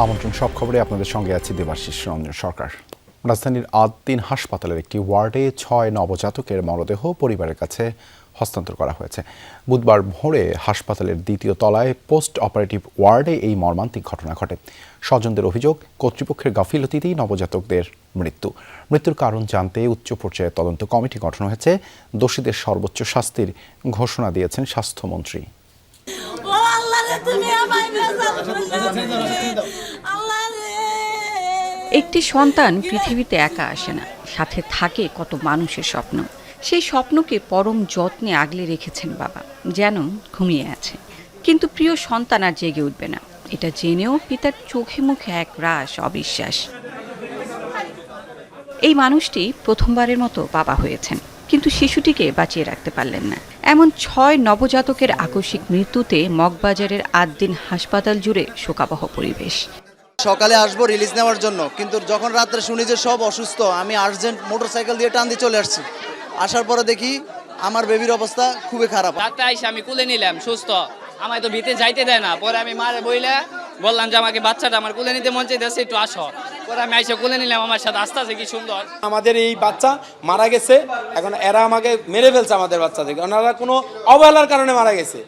আমন্ত্রণ সব খবরে আপনাদের সঙ্গে আছি দেবাশিস রঞ্জন সরকার। রাজধানীর আদ-দিন হাসপাতালের একটি ওয়ার্ডে ৬ নবজাতকের মরদেহ পরিবারের কাছে হস্তান্তর করা হয়েছে। বুধবার ভোরে হাসপাতালের দ্বিতীয় তলায় পোস্ট অপারেটিভ ওয়ার্ডে এই মর্মান্তিক ঘটনা ঘটে। স্বজনদের অভিযোগ, কর্তৃপক্ষের গাফিলতিতেই নবজাতকদের মৃত্যুর কারণ জানতে উচ্চ পর্যায়ে তদন্ত কমিটি গঠন হয়েছে। দোষীদের সর্বোচ্চ শাস্তির ঘোষণা দিয়েছেন স্বাস্থ্যমন্ত্রী। একটি সন্তান পৃথিবীতে একা আসে না, সাথে থাকে কত মানুষের স্বপ্ন। সেই স্বপ্নকে পরম যত্নে আগলে রেখেছেন বাবা, যেন ঘুমিয়ে আছে। কিন্তু প্রিয় সন্তান আর জেগে উঠবে না, এটা জেনেও পিতার চোখে মুখে এক রাশ অবিশ্বাস। এই মানুষটি প্রথমবারের মতো বাবা হয়েছেন, কিন্তু শিশুটিকে বাঁচিয়ে রাখতে পারলেন না। এমন ৬ নবজাতকের আকস্মিক মৃত্যুতে মগবাজারের আদ-দিন হাসপাতাল জুড়ে শোকাবহ পরিবেশ। সকালে আসবো রিলিজ নেওয়ার জন্য, কিন্তু যখন রাত্রে শুনি যে সব অসুস্থ, আমি আর্জেন্ট মোটরসাইকেল দিয়ে টান দিয়ে চলে আসছি। আসার পরে দেখি আমার বেবির অবস্থা খুবই খারাপ। রাতে আইসা আমি কুলে নিলাম, সুস্থ। আমায় তো ভিতরে যাইতে দেয় না। পরে আমি মারে বইলে বললাম যে আমাকে বাচ্চাটা আমার কুলে নিতে মন চাইতেছে, একটু আসো। পরে আমি আইসা কুলে নিলাম, আমার সাথে আস্তে আস্তে কি সুন্দর। আমাদের এই বাচ্চা মারা গেছে, এখন এরা আমাকে মেরে ফেলছে আমাদের বাচ্চাদেরকে, ওনারা কোনো অবহেলার কারণে মারা গেছে।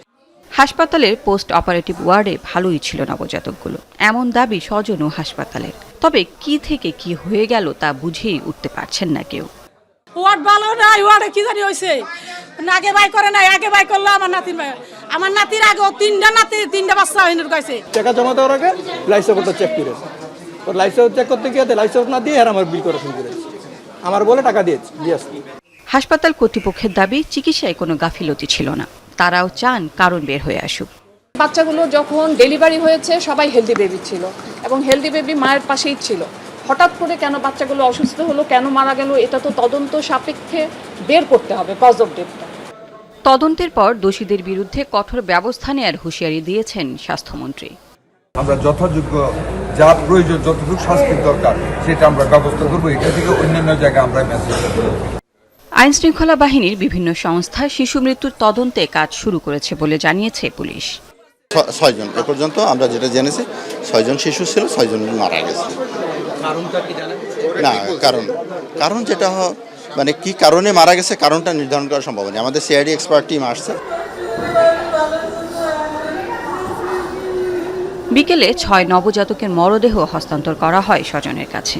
হাসপাতালের পোস্ট অপারেটিভ ওয়ার্ডে ভালোই ছিল নবজাতকগুলো, এমন দাবি স্বজন ও হাসপাতালের। তবে কি থেকে কি হয়ে গেল তা বুঝেই উঠতে পারছেন না কেউ। ওয়ার্ড ভালো না, ওয়ার্ডে কি জানি হয়েছে, আগে বাই করে নাই, আগে বাই করলো আমার নাতির আগে তিনটা বাচ্চা হইনের গাইছে। টাকা জমা দেওয়ার আগে লাইসেন্সটা চেক করে, তো লাইসেন্স চেক করতে গিয়ে লাইসেন্স না দিয়ে আর আমার বিল করা শুরু করেছে, আমার বলে টাকা দিয়েছে। হাসপাতাল কর্তৃপক্ষের দাবি চিকিৎসায় কোনো গাফিলতি ছিল না, তারাও চান কারণ বের হয়ে আসুক। বাচ্চাগুলো যখন ডেলিভারি হয়েছে সবাই হেলদি বেবি ছিল এবং হেলদি বেবি মায়ের পাশেই ছিল। হঠাৎ করে কেন বাচ্চাগুলো অসুস্থ হলো, কেন মারা গেল, এটা তো তদন্ত সাপেক্ষে বের করতে হবে কজ অফ ডেথটা। তদন্তের পর দোষীদের বিরুদ্ধে কঠোর ব্যবস্থা নেওয়ার হুঁশিয়ারি দিয়েছেন স্বাস্থ্যমন্ত্রী। আমরা যথাযোগ্য যা প্রয়োজন, যতটুকু শাস্তির দরকার সেটা আমরা ব্যবস্থা করবো। এটা থেকে অন্যান্য জায়গায় আমরা মেসেজ করবো। আইন শৃঙ্খলা বাহিনীর বিভিন্ন সংস্থা শিশু মৃত্যুর তদন্তে কাজ শুরু করেছে বলে জানিয়েছে পুলিশ। ৬ জন এ পর্যন্ত আমরা যেটা জেনেছি, ৬ জন শিশু ছিল, ৬ জন মারা গেছে। না, কারণ যেটা মানে কি কারণে মারা গেছে কারণটা নির্ধারণ করা সম্ভব নয়। আমাদের সিআইডি এক্সপার্ট টিম আসছে। বিকেলে ৬ নবজাতকের মরদেহ হস্তান্তর করা হয় স্বজনের কাছে।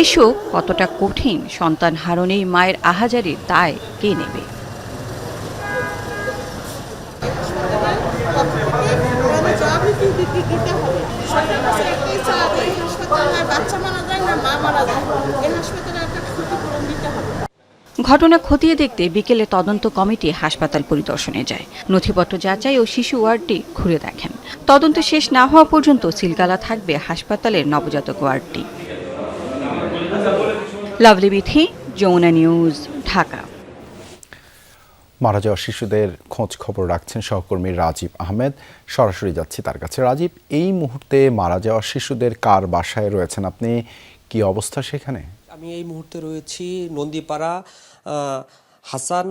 এসো কতটা কঠিন, সন্তান হারানোই মায়ের আহাজারির দায় কে নেবে? ঘটনা খতিয়ে দেখতে বিকেলে তদন্ত কমিটি হাসপাতাল পরিদর্শনে যায়, নথিপত্র যাচাই ও শিশু ওয়ার্ডটি ঘুরে দেখেন। তদন্ত শেষ না হওয়া পর্যন্ত সিলগালা থাকবে হাসপাতালের নবজাতক ওয়ার্ডটি। লাভলি বিথি, যমুনা নিউজ, ঢাকা। মারা যাওয়া শিশুদের খোঁজ খবর রাখছেন সহকর্মী রাজীব আহমেদ। সরাসরি যাচ্ছি তার কাছে। রাজীব, এই মুহূর্তে মারা যাওয়া শিশুদের কার বাসায় রয়েছেন আপনি? কি অবস্থা সেখানে? আমি এই মুহূর্তে রয়েছি নন্দীপাড়া হাসান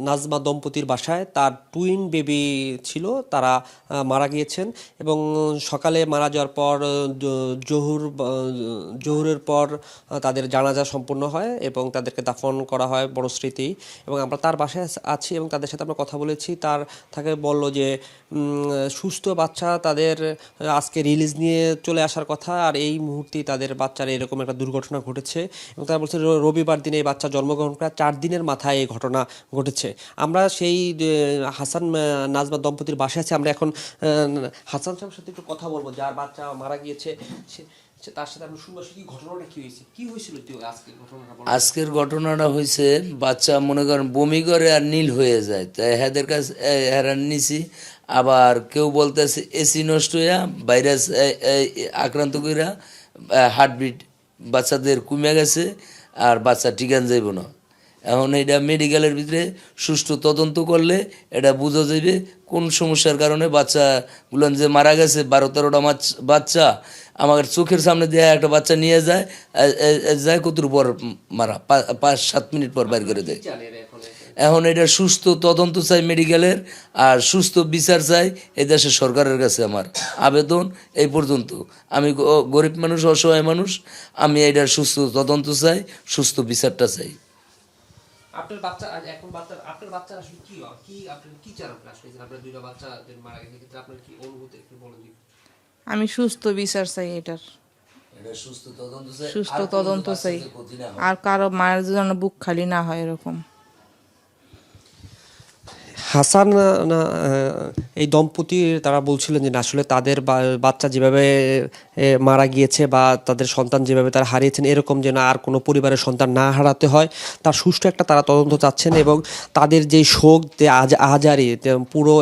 নাজমা দম্পতির বাসায়। তার টুইন বেবি ছিল, তারা মারা গিয়েছেন এবং সকালে মারা যাওয়ার পর জোহরের পর তাদের জানাজা সম্পন্ন হয় এবং তাদেরকে দাফন করা হয় বড় স্মৃতি। এবং আমরা তার বাসায় আছি এবং তাদের সাথে আমরা কথা বলেছি। তাকে বলল যে সুস্থ বাচ্চা, তাদের আজকে রিলিজ নিয়ে চলে আসার কথা, আর এই মুহূর্তেই তাদের বাচ্চার এরকম একটা দুর্ঘটনা ঘটেছে। এবং তারা বলছে রবিবার দিনে এই বাচ্চা জন্মগ্রহণ করা 4 দিনের মাথায় এই ঘটনা ঘটেছে। আমরা সেই হাসান নাজমা দম্পতির বাসায় আছি। আমরা এখন হাসান সাহেবের সাথে একটু কথা বলবো, যার বাচ্চা মারা গিয়েছে, তার সাথে আমরা শুনবো কি ঘটনাটা কি হয়েছে। কি হয়েছিল আজকের ঘটনাটা? আজকের ঘটনাটা হয়েছে, বাচ্চা মনে করেন বমি করে আর নীল হয়ে যায়, তাই এদের কাছে হেরান নিছি। আবার কেউ বলতেছে এসি নষ্ট হইয়া ভাইরাস আক্রান্ত কইরা হার্টবিট বাচ্চাদের কমে গেছে আর বাচ্চা ঠিকান যাইব না। এখন এটা মেডিকেলের ভিতরে সুষ্ঠু তদন্ত করলে এটা বোঝা যাবে কোন সমস্যার কারণে বাচ্চাগুলো যে মারা গেছে। 12-13টা বাচ্চা আমার চোখের সামনে দিয়ে একটা বাচ্চা নিয়ে যায় কতটুকু পর মারা, 5-7 মিনিট পর বাইর করে দেয়। এখন এটা সুস্থ তদন্ত চাই মেডিকেলের, আর সুস্থ বিচার চাই এই দেশের সরকারের কাছে। আমার আবেদন এই পর্যন্ত। আমি গরিব মানুষ, অসহায় মানুষ, আমি এটার সুস্থ তদন্ত চাই, সুস্থ বিচারটা চাই। আপনার বাচ্চা এখন আপনার বাচ্চা আসলে কি আপনি কি চান? আসলে আপনার দুইটা বাচ্চা যে মারা গেছে, ক্ষেত্রে আপনার কি অনুভূতি একটু বলেন। আমি সুস্থ বিচার চাই, এটার সুস্থ তদন্ত চাই, আর কারো মায়ের জন্য বুক খালি না হয় এরকম। হাসান এই দম্পতি তারা বলছিলেন যে আসলে তাদের বাচ্চা যেভাবে মারা গিয়েছে বা তাদের সন্তান যেভাবে তারা হারিয়েছেন, এরকম যেন আর কোনো পরিবারের সন্তান না হারাতে হয়, তার সুষ্ঠু একটা তারা তদন্ত চাচ্ছেন। এবং তাদের যে শোক, যে আহাজারি পুরো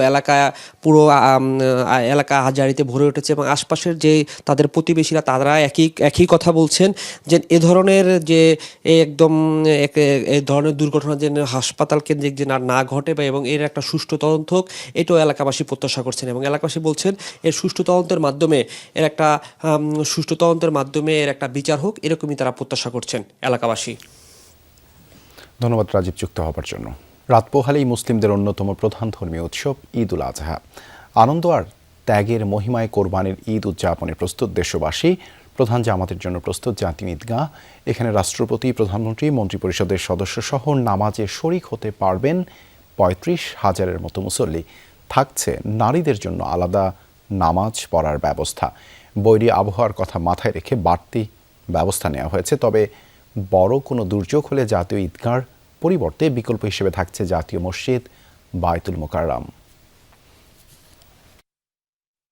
এলাকা আহাজারিতে ভরে উঠেছে, এবং আশপাশের যে তাদের প্রতিবেশীরা তারা একই কথা বলছেন যে এ ধরনের যে একদম এই ধরনের দুর্ঘটনা যেন হাসপাতাল কেন্দ্রিক যে না ঘটে, বা এবং এর একটা সুষ্ঠু তদন্ত হোক, এটাও এলাকাবাসী প্রত্যাশা করছেন। এবং এলাকাবাসী বলছেন এর সুষ্ঠু তদন্তের মাধ্যমে এর একটা বিচার হোক, এরকমই তারা প্রত্যাশা করছেন এলাকাবাসী। ধন্যবাদ রাজীব যুক্ত হবার জন্য। রাত পোহালেই মুসলিমদের অন্যতম প্রধান ধর্মীয় উৎসব ঈদ উল আজহা। আনন্দ আর ত্যাগের মহিমায় কোরবানির ঈদ উদযাপনে প্রস্তুত দেশবাসী। প্রধান জামাতের জন্য প্রস্তুত জাতীয় ঈদগাহ। এখানে রাষ্ট্রপতি, প্রধানমন্ত্রী, মন্ত্রিপরিষদের সদস্য সহ নামাজে শরিক হতে পারবেন 35,000-এর মতো মুসল্লি। থাকছে নারীদের জন্য আলাদা নামাজ পড়ার ব্যবস্থা। বৈরী আবহাওয়ার কথা মাথায় রেখে বাড়তি ব্যবস্থা নেওয়া হয়েছে। তবে বড় কোনো দুর্যোগ হলে জাতীয় ঈদগাহর পরিবর্তে বিকল্প হিসেবে থাকছে জাতীয় মসজিদ বায়তুল মোকাররম।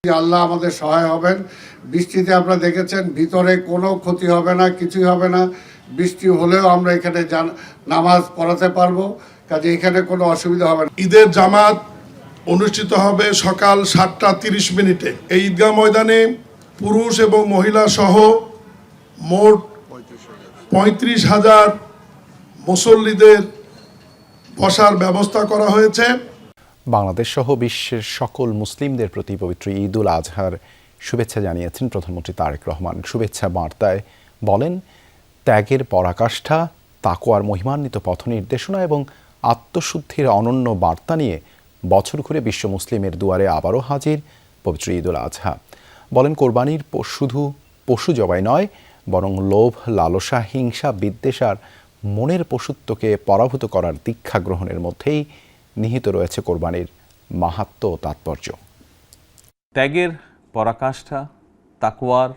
আল্লাহ আমাদের সহায় হবেন। বৃষ্টিতে আপনারা দেখেছেন ভিতরে কোনো ক্ষতি হবে না, কিছুই হবে না। বৃষ্টি হলেও আমরা এখানে নামাজ পড়াতে পারবো, কাজে এখানে কোনো অসুবিধা হবে না। ঈদের জামাত অনুষ্ঠিত হবে সকাল 7:30 এই ঈদগাহ ময়দানে পুরুষ এবং মহিলা সহ মোট 35,000 মুসল্লিদের বসার ব্যবস্থা করা হয়েছে। বাংলাদেশ সহ বিশ্বের সকল মুসলিমদের প্রতি পবিত্র ঈদ উল আজহার শুভেচ্ছা জানিয়েছেন প্রধানমন্ত্রী তারেক রহমান। শুভেচ্ছা বার্তায় বলেন, ত্যাগের পরাকাষ্ঠা, তাকওয়ার মহিমান্বিত পথ নির্দেশনা এবং আত্মশুদ্ধির অনন্য বার্তা নিয়ে বছর ঘুরে বিশ্ব মুসলিমের দুয়ারে আবারও হাজির পবিত্র ঈদ উল আজহা। বলেন, কোরবানির শুধু পশু জবাই নয়, বরং লোভ, লালসা, হিংসা, বিদ্বেষ আর মনের পশুত্বকে পরাভূত করার দীক্ষা গ্রহণের মধ্যেই নিহিত রয়েছে কোরবানির মাহাত্ম্য ও তাৎপর্য। ত্যাগের পরাকাষ্ঠা, তাকওয়ার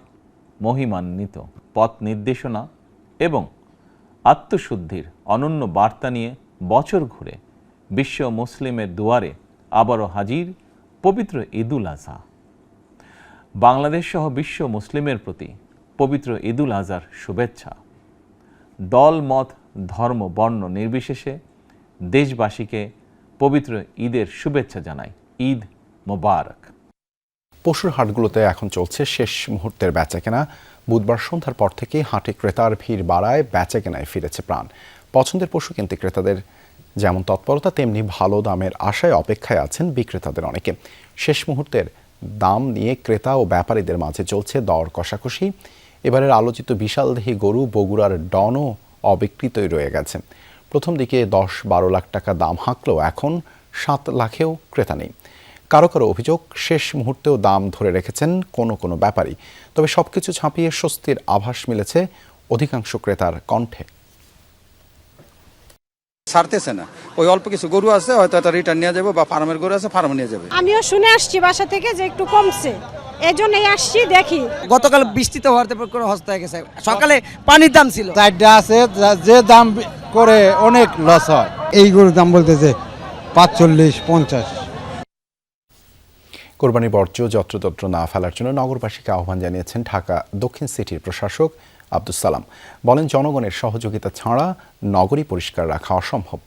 মহিমান্বিত পথ নির্দেশনা এবং আত্মশুদ্ধির অনন্য বার্তা নিয়ে বছর ঘুরে বিশ্ব মুসলিমের দুয়ারে আবারও হাজির পবিত্র ঈদ উল আজহা। বাংলাদেশ সহ বিশ্ব মুসলিমের প্রতি পবিত্র ঈদ উল আজহার শুভেচ্ছা। দল, মত, ধর্ম, বর্ণ নির্বিশেষে দেশবাসীকে পবিত্র ঈদের শুভেচ্ছা জানাই। ঈদ মোবারক। পশুর হাটগুলোতে এখন চলছে শেষ মুহূর্তের বেচাকেনা। বুধবার সন্ধ্যার পর থেকে হাটে ক্রেতার ভিড় বাড়ায় বেচাকেনায় ফিরেছে প্রাণ। পছন্দের পশু কিনতে ক্রেতাদের যেমন তৎপরতা, তেমনি ভালো দামের আশায় অপেক্ষায় আছেন বিক্রেতাদের অনেকে। শেষ মুহূর্তের দাম নিয়ে ক্রেতা ও ব্যাপারীদের মাঝে চলছে দর কষাকষি। এবারের আলোচিত বিশালদেহী গরু বগুড়ার ডনও অবিকৃতই রয়ে গেছে। প্রথম দিকে 10-12 লাখ টাকা দাম হাঁকলেও এখন 7 লাখেও ক্রেতা নেই। কারো কারো অভিযোগ, শেষ মুহূর্তেও দাম ধরে রেখেছেন কোনো ব্যাপারী। তবে সবকিছু ছাপিয়ে স্বস্তির আভাস মিলেছে অধিকাংশ ক্রেতার কণ্ঠে। ছাড়তেছে না, ওই অল্প কিছু গরু আছে, হয়তো এটা রিটার্ন নিয়ে যাবে, বা ফার্মের গরু আছে ফার্মে নিয়ে যাবে। আমিও শুনে আসছি বাসা থেকে যে একটু কমছে, এই জন্যই আসছি দেখি। গতকাল বৃষ্টিতে হওয়ার করে হস্ত হয়ে গেছে, সকালে পানির দাম ছিল 4টা আছে, যে দাম করে অনেক লস হয়। এই গরুর দাম বলতেছে 45-50। কোরবানির বর্জ্য যত্রতত্র না ফেলার জন্য নগরবাসীকে আহ্বান জানিয়েছেন ঢাকা দক্ষিণ সিটির প্রশাসক আব্দুস সালাম। বলেন, জনগণের সহযোগিতা ছাড়া নগরী পরিষ্কার রাখা অসম্ভব।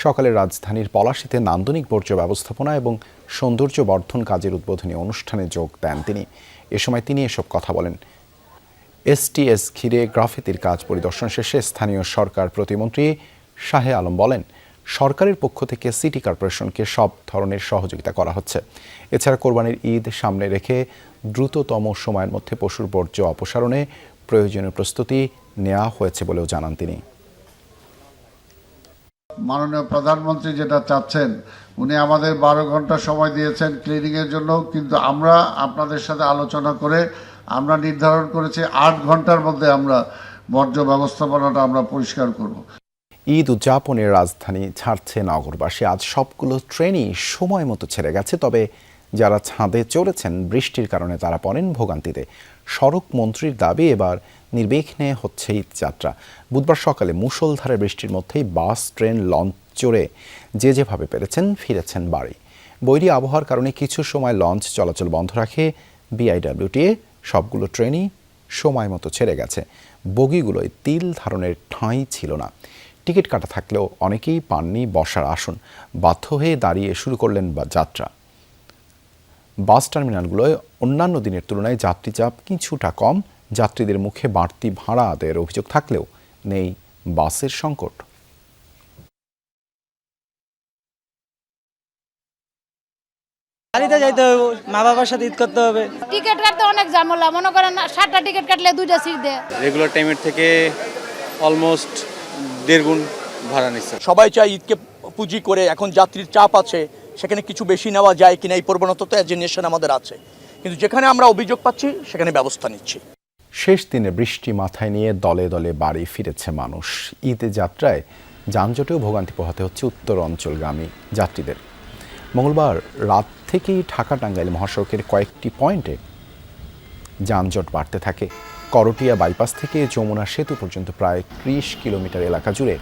সকালে রাজধানীর পলাশীতে নান্দনিক বর্জ্য ব্যবস্থাপনা এবং সৌন্দর্য বর্ধন কাজের উদ্বোধনী অনুষ্ঠানে যোগ দেন তিনি। এ সময় তিনি এসব কথা বলেন। STS ঘিরে গ্রাফিতির কাজ পরিদর্শন শেষে স্থানীয় সরকার প্রতিমন্ত্রী শাহে আলম বলেন, সরকারের পক্ষ থেকে সিটি কর্পোরেশনকে সব ধরনের সহযোগিতা করা হচ্ছে। এছাড়া কোরবানির ঈদ সামনে রেখে দ্রুততম সময়ের মধ্যে পশুর বর্জ্য অপসারণে প্রয়োজনীয় প্রস্তুতি নেওয়া হয়েছে বলেও জানান তিনি। মাননীয় প্রধানমন্ত্রী যেটা চাচ্ছেন, উনি আমাদের 12 ঘন্টা সময় দিয়েছেন ক্লিনিংয়ের জন্য, কিন্তু আমরা আপনাদের সাথে আলোচনা করে আমরা নির্ধারণ করেছি 8 ঘন্টার মধ্যে আমরা বর্জ্য ব্যবস্থাপনাটা আমরা পরিষ্কার করব। ঈদ উদযাপনের রাজধানী ছাড়ছে নগরবাসী। আজ সবগুলো ট্রেনই সময় মতো ছেড়ে গেছে, তবে যারা ছাদে চড়েছেন বৃষ্টির কারণে তারা পড়েন ভোগান্তিতে। সড়ক মন্ত্রীর দাবি এবার নির্বিঘ্নে হচ্ছে ঈদ যাত্রা। বুধবার সকালে মুষলধারে বৃষ্টির মধ্যেই বাস, ট্রেন, লঞ্চ চড়ে যে যেভাবে পেরেছেন ফিরেছেন বাড়ি। বৈরী আবহাওয়ার কারণে কিছু সময় লঞ্চ চলাচল বন্ধ রাখে বিআইডব্লিউটিএ। সবগুলো ট্রেনই সময় মতো ছেড়ে গেছে। বগিগুলোয় তিল ধারণের ঠাঁই ছিল না। টিকিট কাটা থাকলেও অনেকেই পাননি বসার আসন। বাধ্য হয়ে দাঁড়িয়ে শুরু করলেন যাত্রা। বাস টার্মিনালগুলোয় অন্যান্য দিনের তুলনায় যাত্রী চাপ কিছুটা কম। যাত্রীদের মুখে বাড়তি ভাড়া আদায়ের অভিযোগ থাকলেও নেই বাসের সংকট। গাড়িতে যাইতে হবে, মা বাবার সাথে ঈদ করতে হবে। টিকিট কাটতে অনেক ঝামেলা, মনে করেন 7টা টিকিট কাটলে 2টা সিট দেয়। রেগুলার টাইমের থেকে অলমোস্ট 1.5 গুণ ভাড়া নিচ্ছে। সবাই চায় ঈদকে পুঁজি করে, এখন যাত্রীর চাপ আছে, সেখানে কিছু বেশি নেওয়া যায় কিনা এই প্রবণতা তো জেনারেশন আমাদের আছে, কিন্তু যেখানে আমরা অভিযোগ পাচ্ছি সেখানে ব্যবস্থা নিচ্ছি। শেষ দিনে বৃষ্টি মাথায় নিয়ে দলে দলে বাড়ি ফিরেছে মানুষ। ঈদে যাত্রায় যানজটেও ভোগান্তি পোহাতে হচ্ছে উত্তর অঞ্চলগামী যাত্রীদের। মঙ্গলবার রাত থেকেই ঢাকা টাঙ্গাইল মহাসড়কের কয়েকটি পয়েন্টে যানজট বাড়তে থাকে। করটিয়া বাইপাস থেকে যমুনা সেতু পর্যন্ত প্রায় 30 কিলোমিটার এলাকা জুড়ে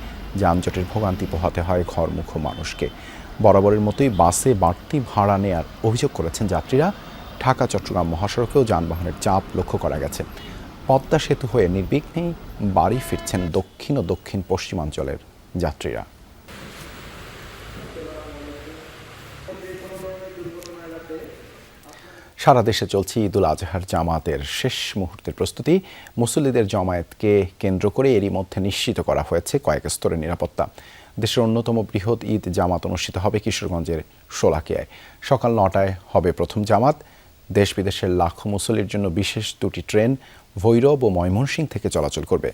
যানজটের ভোগান্তি পোহাতে হয় ঘরমুখ মানুষকে। বরাবরের মতোই বাসে বাড়তি ভাড়া নেয়ার অভিযোগ করেছেন যাত্রীরা। ঢাকা চট্টগ্রাম মহাসড়কেও যানবাহনের চাপ লক্ষ্য করা গেছে। পদ্মা সেতু হয়ে নির্বিঘ্নেই বাড়ি ফিরছেন দক্ষিণ ও দক্ষিণ পশ্চিমাঞ্চলের যাত্রীরা। সারা দেশে চলছে ঈদ উল আজহার জামাতের শেষ মুহূর্তের প্রস্তুতি। মুসল্লিদের জমায়েতকে কেন্দ্র করে এরই মধ্যে নিশ্চিত করা হয়েছে কয়েক স্তরের নিরাপত্তা। দেশের অন্যতম বৃহৎ ঈদ জামাত অনুষ্ঠিত হবে কিশোরগঞ্জের শোলাকিয়ায়। সকাল 9টায় হবে প্রথম জামাত। দেশ বিদেশের লাখো মুসল্লির জন্য বিশেষ 2টি ট্রেন ভৈরব ও ময়মনসিংহ থেকে চলাচল করবে।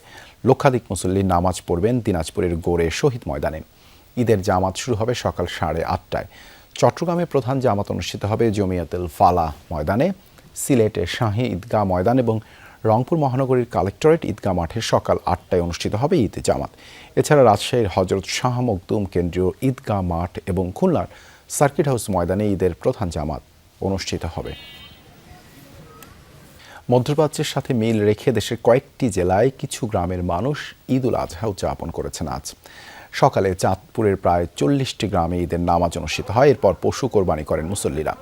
লক্ষাধিক মুসল্লি নামাজ পড়বেন দিনাজপুরের গোড়ে শহীদ ময়দানে। ঈদের জামাত শুরু হবে সকাল 8:30টায়। চট্টগ্রামে প্রধান জামাত অনুষ্ঠিত হবে জমিয়াতুল ফালাহ ময়দানে। সিলেটে শাহী ঈদগাহ ময়দান এবং রংপুর মহানগরীর কালেক্টরেট ঈদগাহ মাঠে সকাল 8টায় অনুষ্ঠিত হবে ঈদ জামাত। এছাড়া রাজশাহীর হজরত শাহ মখদুম কেন্দ্রীয় ঈদগাহ মাঠ এবং খুলনার সার্কিট হাউস ময়দানে ঈদের প্রধান জামাত অনুষ্ঠিত হবে। মধ্যপ্রাচ্যের সাথে মিল রেখে দেশের কয়েকটি জেলায় কিছু গ্রামের মানুষ ঈদ উল আজহা উদযাপন করেছেন আজ। সকালে চাঁদপুরের প্রায় 40টি গ্রামে ঈদের নামাজ অনুষ্ঠিত হয়। এরপর পশু কোরবানি করেন মুসল্লিরা।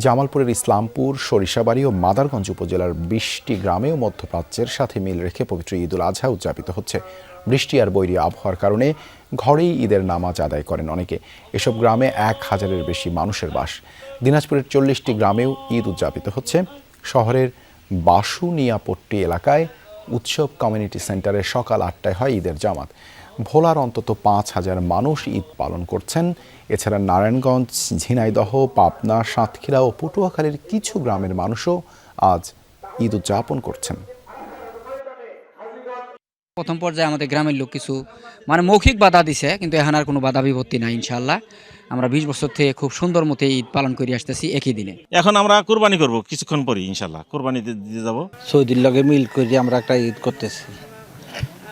জামালপুরের ইসলামপুর, সরিষাবাড়ি ও মাদারগঞ্জ উপজেলার 20টি গ্রামেও মধ্যপ্রাচ্যের সাথে মিল রেখে পবিত্র ঈদ উল আজহা উদযাপিত হচ্ছে। বৃষ্টি আর বৈরী আবহাওয়ার কারণে ঘরেই ঈদের নামাজ আদায় করেন অনেকে। এসব গ্রামে 1000-এর বেশি মানুষের বাস। দিনাজপুরের 40টি গ্রামেও ঈদ উদযাপিত হচ্ছে। শহরের বাসুনিয়াপট্টি এলাকায় উৎসব কমিউনিটি সেন্টারে সকাল 8টায় হয় ঈদের জামাত। ভোলার অন্তত 5000 মানুষ ঈদ পালন করছেন। এছাড়া নারায়ণগঞ্জ, ঝিনাইদহ, পাবনা, সাতক্ষীরা ও পটুয়াখালীর কিছু গ্রামের মানুষও আজ ঈদ উদযাপন করছেন। প্রথম পর্যায়ে আমাদের গ্রামের লোক কিছু মৌখিক বাধা দিছে, কিন্তু এখন আর কোনো বাধা বিপত্তি নাই। ইনশাআল্লাহ আমরা 20 বছর থেকে খুব সুন্দর মতো ঈদ পালন করে আসতেছি একই দিনে। এখন আমরা কুরবানি করব কিছুক্ষণ পরেই, ইনশাআল্লাহ কুরবানি দিতে যাব। সৌদির লগে মিল করে আমরা একটা ঈদ করতেছি।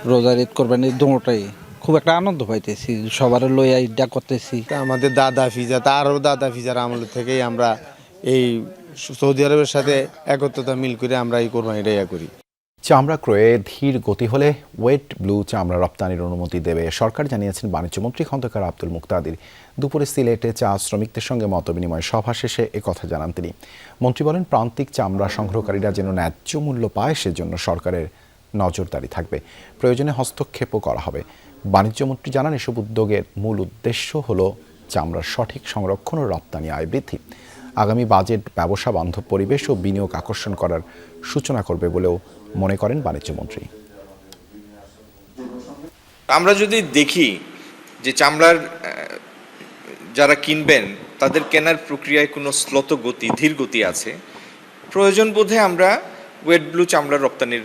রোজার ঈদ, কোরবানি দুটোটাই খুব একটা আনন্দ পাইতেছি। সবার লইয়া ঈদটা করতেছি। আমাদের দাদা ফিজা, তারও দাদা ফিজার আমল থেকেই আমরা এই সৌদি আরবের সাথে একত্রতা মিল করে আমরা এই কোরবানিটা করি। চামড়া ক্রয়ে ধীর গতি হলে ওয়েট ব্লু চামড়া রপ্তানির অনুমতি দেবে সরকার, জানিয়েছেন বাণিজ্যমন্ত্রী খন্দকার আব্দুল মুক্তাদির। দুপুরে সিলেটে চা শ্রমিকদের সঙ্গে মতবিনিময় সভা শেষে একথা জানান তিনি। মন্ত্রী বলেন, প্রান্তিক চামড়া সংগ্রহকারীরা যেন ন্যায্য মূল্য পায় সেজন্য সরকারের নজরদারি থাকবে, প্রয়োজনে হস্তক্ষেপও করা হবে। বাণিজ্যমন্ত্রী জানান, এসব উদ্যোগের মূল উদ্দেশ্য হল চামড়ার সঠিক সংরক্ষণ ও রপ্তানি আয় বৃদ্ধি। আগামী বাজেট ব্যবসা বান্ধব পরিবেশ ও বিনিয়োগ আকর্ষণ করার সূচনা করবে বলেও মনে করেন বাণিজ্যমন্ত্রী। আমরা যদি দেখি যে চামড়ার যারা কিনবেন তাদের কেনার প্রক্রিয়ায় কোনো স্লথ গতি, ধীর গতি আছে, প্রয়োজন বোধে আমরা ওয়েট ব্লু চামড়ার রপ্তানির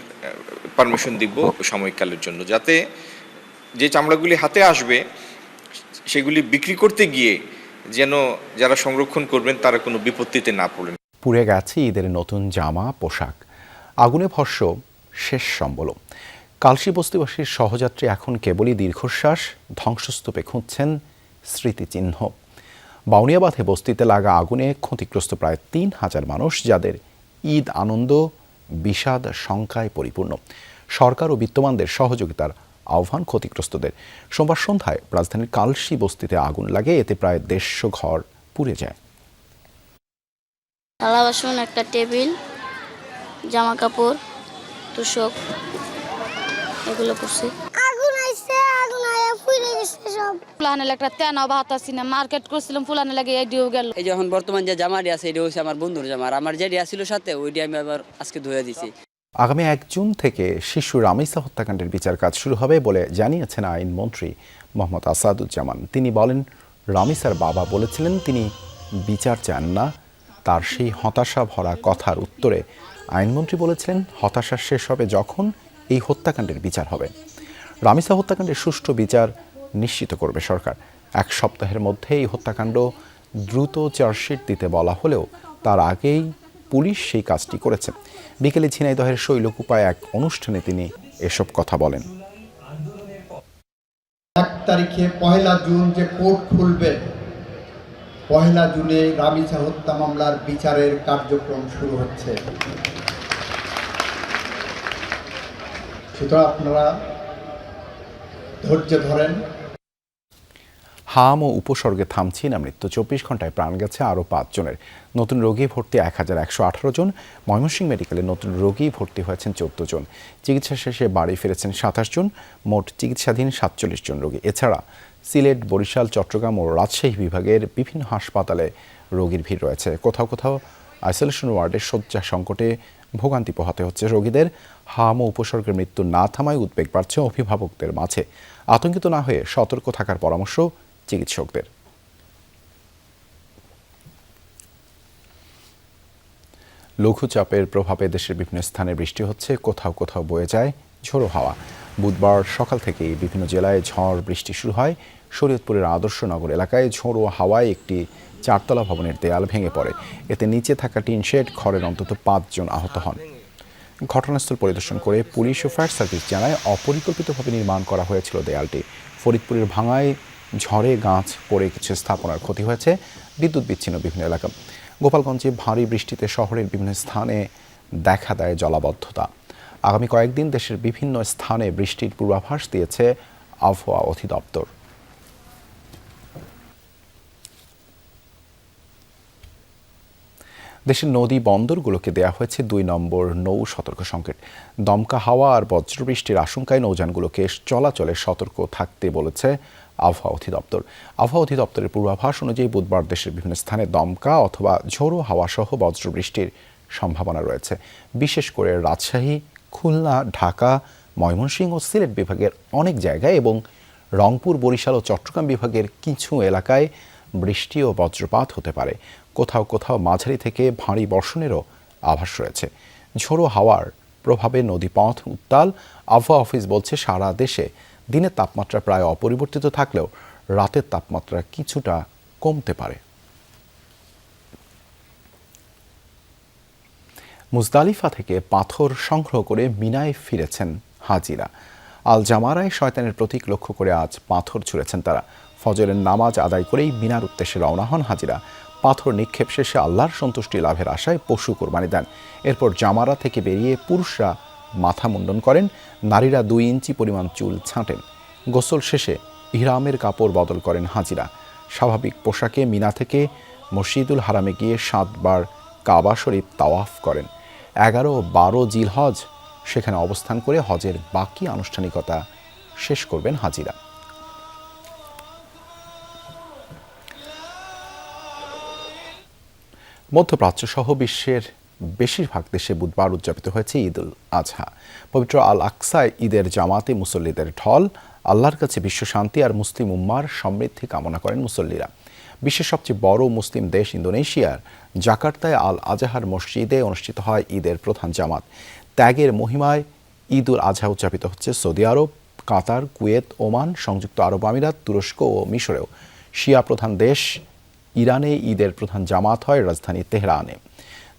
পারমিশন দিব সাময়িককালের জন্য, যাতে যে চামড়াগুলি হাতে আসবে সেগুলি বিক্রি করতে গিয়ে যেন যারা সংরক্ষণ করবেন তারা কোনো বিপত্তিতে না পড়েন। পুড়ে গেছে ঈদের নতুন জামা পোশাক, আগুনে ভস্ম শেষ সম্বল। কালশী বস্তিবাসীর সহযাত্রী এখন কেবলই দীর্ঘশ্বাস, ধ্বংসস্তূপে খুঁজছেন স্মৃতিচিহ্ন। বাউনিয়াবাঁধে বস্তিতে লাগা আগুনে ক্ষতিগ্রস্ত প্রায় ৩,০০০ মানুষ, যাদের ঈদ আনন্দ বিষাদ শঙ্কায় পরিপূর্ণ। সরকার ও বিত্তমানদের সহযোগিতার আহ্বান ক্ষতিগ্রস্তদের। সোমবার সন্ধ্যায় রাজধানীর কালশী বস্তিতে আগুন লাগে, এতে প্রায় ১৫০ ঘর পুড়ে যায়। থালা বাসন, একটা টেবিল, জামা কাপড়, তোষক, এগুলো করছে। আগুন আইছে, আগুন আয়া পুড়ে গেছে সব। ফুলানে একটা তেনা বাতাসি না, মার্কেট করছিলাম ফুলানে লাগে এডিও গেল। এই যে এখন বর্তমান যে জামাটি আছে এটা হচ্ছে আমার বন্ধুর জামা, আর আমার যেটি আছিল সাথে ওইটি আমি আবার আজকে ধুয়ে দিছি। আগামী ১ জুন থেকে শিশু রামিসা হত্যাকাণ্ডের বিচার কাজ শুরু হবে বলে জানিয়েছেন আইনমন্ত্রী মোহাম্মদ আসাদুজ্জামান। তিনি বলেন, রামিসার বাবা বলেছিলেন তিনি বিচার চান না। তার সেই হতাশা ভরা কথার উত্তরে আইনমন্ত্রী বলেছিলেন, হতাশা শেষ হবে যখন এই হত্যাকাণ্ডের বিচার হবে। রামিসা হত্যাকাণ্ডের সুষ্ঠু বিচার নিশ্চিত করবে সরকার। ১ সপ্তাহের মধ্যে এই হত্যাকাণ্ড দ্রুত চার্জশিট দিতে বলা হলেও তার আগেই পুলিশ সেই কাজটি করেছে। বিকেলে ঝিনাইদহের শৈলকুপায় এক অনুষ্ঠানে তিনি এসব কথা বলেন। ১ তারিখে ১ জুন যে কোর্ট খুলবে, ১ জুনে রামিসা হত্যা মামলার বিচারের কার্যক্রম শুরু হচ্ছে। সুতরাং আপনারা ধৈর্য ধরেন। হাম ও উপসর্গে থামছি না মৃত্যু, ২৪ ঘন্টায় প্রাণ গেছে আরও ৫ জনের। নতুন রোগী ভর্তি ১১১৮ জন। ময়মনসিংহ মেডিকেলে নতুন রোগী ভর্তি হয়েছেন ১৪ জন। চিকিৎসা শেষে বাড়ি ফিরেছেন ২৭ জন। মোট চিকিৎসাধীন ৪৭ জন রোগী। এছাড়া সিলেট, বরিশাল, চট্টগ্রাম ও রাজশাহী বিভাগের বিভিন্ন হাসপাতালে রোগীর ভিড় রয়েছে। কোথাও কোথাও আইসোলেশন ওয়ার্ডে শয্যা সংকটে ভোগান্তি পোহাতে হচ্ছে রোগীদের। হাম ও উপসর্গের মৃত্যু না থামায় উদ্বেগ বাড়ছে অভিভাবকদের মাঝে। আতঙ্কিত না হয়ে সতর্ক থাকার পরামর্শ চিকিৎসকদের। লঘুচাপের প্রভাবে দেশের বিভিন্ন স্থানে বৃষ্টি হচ্ছে, কোথাও কোথাও বয়ে যায় ঝোড়ো হাওয়া। বুধবার সকাল থেকেই বিভিন্ন জেলায় ঝড় বৃষ্টি শুরু হয়। শরীয়তপুরের আদর্শনগর এলাকায় ঝোড়ো হাওয়ায় একটি ৪তলা ভবনের দেয়াল ভেঙে পড়ে। এতে নিচে থাকা টিন শেড খড়ের অন্তত ৫ জন আহত হন। ঘটনাস্থল পরিদর্শন করে পুলিশ ও ফায়ার সার্ভিস জানায়, অপরিকল্পিতভাবে নির্মাণ করা হয়েছিল দেয়ালটি। ফরিদপুরের ভাঙায় ঝড়ে গাছ পড়ে কিছু স্থাপনার ক্ষতি হয়েছে। বিদ্যুৎ বিচ্ছিন্ন বিভিন্ন এলাকা। গোপালগঞ্জে ভারী বৃষ্টিতে শহরের বিভিন্ন স্থানে দেখা দেয় জলাবদ্ধতা। আগামী কয়েকদিন দেশের বিভিন্ন স্থানে বৃষ্টির পূর্বাভাস দিয়েছে আবহাওয়া অধিদপ্তর। দেশের নদী বন্দরগুলোকে দেয়া হয়েছে ২ নম্বর নৌ সতর্ক সংকেত। দমকা হাওয়া আর বজ্রবৃষ্টির আশঙ্কায় নৌযানগুলোকে চলাচলে সতর্ক থাকতে বলেছে আবহাওয়া অধিদপ্তর। আবহাওয়া অধিদপ্তরের পূর্বাভাস অনুযায়ী বুধবার দেশের বিভিন্ন স্থানে দমকা অথবা ঝোড়ো হাওয়া সহ বজ্রবৃষ্টির সম্ভাবনা রয়েছে। বিশেষ করে রাজশাহী, খুলনা, ঢাকা, ময়মনসিংহ ও সিলেট বিভাগের অনেক জায়গায় এবং রংপুর, বরিশাল ও চট্টগ্রাম বিভাগের কিছু এলাকায় বৃষ্টি ও বজ্রপাত হতে পারে। কোথাও কোথাও মাঝারি থেকে ভারী বর্ষণেরও আভাস রয়েছে। ঝোড়ো হাওয়ার প্রভাবে নদীপথ উত্তাল। আবহাওয়া অফিস বলছে, সারা দেশে দিনের তাপমাত্রা প্রায় অপরিবর্তিত থাকলেও রাতের তাপমাত্রা কিছুটা কমতে পারে। মুজদালিফা থেকে পাথর সংগ্রহ করে মিনায় ফিরেছেন হাজিরা। আল জামারায় শয়তানের প্রতীক লক্ষ্য করে আজ পাথর ছুঁড়েছেন তারা। ফজরের নামাজ আদায় করেই মিনার উদ্দেশ্যে রওনা হন হাজিরা। পাথর নিক্ষেপ শেষে আল্লাহর সন্তুষ্টি লাভের আশায় পশু কোরবানি দেন। এরপর জামারা থেকে বেরিয়ে পুরুষরা মাথা মুন্ডন করেন, নারীরা ২ ইঞ্চি পরিমাণ চুল ছাঁটেন। গোসল শেষে ইহরামের কাপড় বদল করেন হাজিরা। স্বাভাবিক পোশাকে মিনা থেকে মসজিদুল হারামে গিয়ে ৭ বার কাবা শরীফ তাওয়াফ করেন। ১১ ও ১২ জিলহজ সেখানে অবস্থান করে হজের বাকি আনুষ্ঠানিকতা শেষ করবেন হাজিরা। মধ্যপ্রাচ্য সহ বিশ্বের বেশিরভাগ দেশে বুধবার উদযাপিত হয়েছে ঈদ উল আজহা। পবিত্র আল আকসা ঈদের জামাতে মুসল্লিদের ঢল। আল্লাহর কাছে বিশ্ব শান্তি আর মুসলিম উম্মার সমৃদ্ধি কামনা করেন মুসল্লিরা। বিশ্বের সবচেয়ে বড় মুসলিম দেশ ইন্দোনেশিয়ার জাকার্তায় আল আজহার মসজিদে অনুষ্ঠিত হয় ঈদের প্রধান জামাত। ত্যাগের মহিমায় ঈদ উল আজহা উদযাপিত হচ্ছে সৌদি আরব, কাতার, কুয়েত, ওমান, সংযুক্ত আরব আমিরাত, তুরস্ক ও মিশরেও শিয়া প্রধান দেশ ইরানে ঈদের প্রধান জামাত হয় রাজধানী তেহরানে।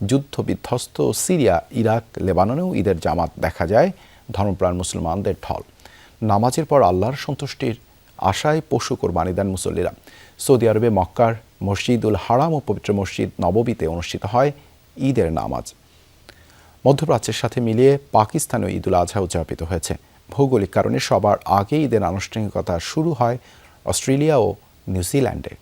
যুদ্ধ বিধ্বস্ত সিরিয়া, ইরাক, লেবাননেও ঈদের জামাত দেখা যায় ধর্মপ্রাণ মুসলমানদের ঢল। নামাজের পর আল্লাহর সন্তুষ্টির আশায় পশু কোরবানি দেন মুসল্লিরা। সৌদি আরবে মক্কার মসজিদুল হারাম ও পবিত্র মসজিদ নববীতে অনুষ্ঠিত হয় ঈদের নামাজ। মধ্যপ্রাচ্যের সাথে মিলিয়ে পাকিস্তানেও ঈদুল আজহা উদযাপিত হয়েছে। ভৌগোলিক কারণে সবার আগে ঈদের আনুষ্ঠানিকতা শুরু হয় অস্ট্রেলিয়া ও নিউজিল্যান্ডে।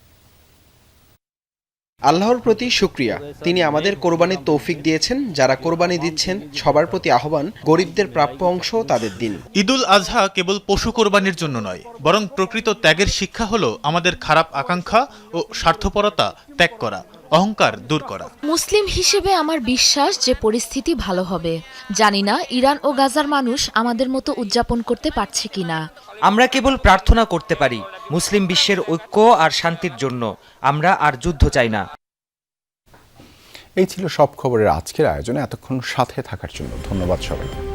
আল্লাহর প্রতি শুকরিয়া, তিনি আমাদের কোরবানির তৌফিক দিয়েছেন। যারা কোরবানি দিচ্ছেন সবার প্রতি আহ্বান, গরিবদের প্রাপ্য অংশ তাদের দিন। ঈদুল আজহা কেবল পশু কোরবানির জন্য নয়, বরং প্রকৃত ত্যাগের শিক্ষা হলো আমাদের খারাপ আকাঙ্ক্ষা ও স্বার্থপরতা ত্যাগ করা, অহংকার দূর করা। মুসলিম হিসেবে আমার বিশ্বাস যে পরিস্থিতি ভালো হবে। জানি না ইরান ও গাজার মানুষ আমাদের মতো উদযাপন করতে পারছে কিনা। আমরা কেবল প্রার্থনা করতে পারি মুসলিম বিশ্বের ঐক্য আর শান্তির জন্য। আমরা আর যুদ্ধ চাই না। এই ছিল সব খবরের আজকের আয়োজনে। এতক্ষণ সাথে থাকার জন্য ধন্যবাদ সবাইকে।